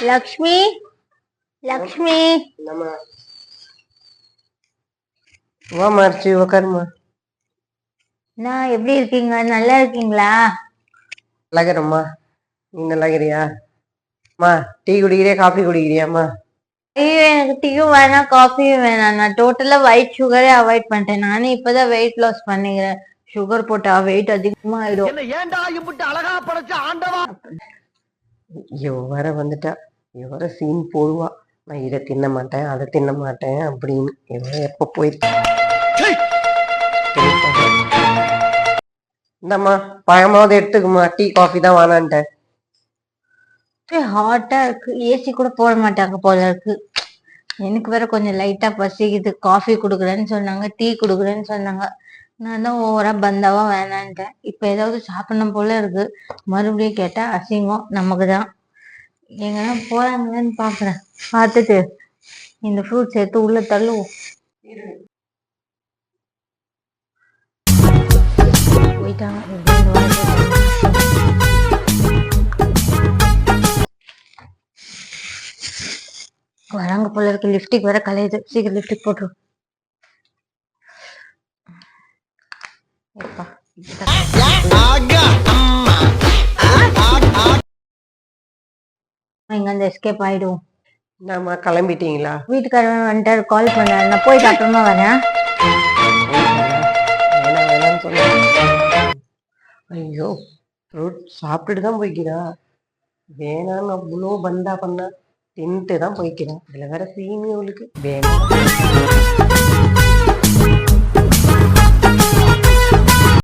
லக்ஷ்மி லக்ஷ்மி என்னம்மா? வாம்மா அரிசி உக்காருமா. நான் எப்படி இருக்கீங்க? நல்லா இருக்கீங்களா? நல்லாக்கிறம்மா. நீ நல்லாக்கிறியா? அம்மா டீ குடிக்கிறியா காஃபி குடிக்கிறியாம்மா? ஐயோ, எனக்கு டீயும் வேணாம் காஃபியும் வேணாம். நான் டோட்டலா ஒயிட் சுகரே அவாய்ட் பண்ணிட்டேன். நானே இப்பதான் வெயிட் லாஸ் பண்ணிக்கிறேன். சுகர் போட்டா வெயிட் அதிகமா ஆயிடும். இவ வர வந்துட்டா. இவ வர சீன் போடுவா. நான் இதை தின்ன மாட்டேன் அதை தின்ன மாட்டேன் அப்படின்னு. இவ எப்ப போயிருக்கு. இந்தம்மா பழமாவது எடுத்துக்குமா. டீ காஃபி தான் வேணான்ட்டேன். ஹாட்டா இருக்கு. ஏசி கூட போட மாட்டாங்க போல இருக்கு. எனக்கு வேற கொஞ்சம் லைட்டா பசிக்குது. காஃபி குடுக்குறேன்னு சொன்னாங்க, டீ குடுக்குறேன்னு சொன்னாங்க. நான் தான் ஓவரா பந்தாவா வேணான்ட்டேன். இப்ப ஏதாவது சாப்பிடணும் போல இருக்கு. மறுபடியும் கேட்டா அசிங்கம் நமக்குதான். எங்கன்னா போறாங்கன்னு பாக்குறேன். பார்த்துட்டு இந்த ஃப்ரூட்ஸ் எடுத்து உள்ள தள்ளுவோம். போயிட்டாங்க. வராங்க போல இருக்கு. லிப்டிக் வேற கலையுது. சீக்கிரம் லிப்டிக் போட்டுரும். இங்க வந்து எஸ்கேப் ஆயிடுவோம். என்னம்மா கிளம்பிட்டீங்களா? வீட்டுக்காரன் வந்துட்டாரு, கால் பண்ணாரு. நான் போயிட்டு அப்புறமா வரேன். வேணாம் சொல்ல. ஐயோ ஃப்ரூட் சாப்பிட்டுட்டு தான் போய்க்கிறா. வேணான்னு அவ்வளோ பந்தா பண்ணா தின்ட்டு தான் போய்க்கிறேன். இதுல வேற சீனி அவளுக்கு வேணும்.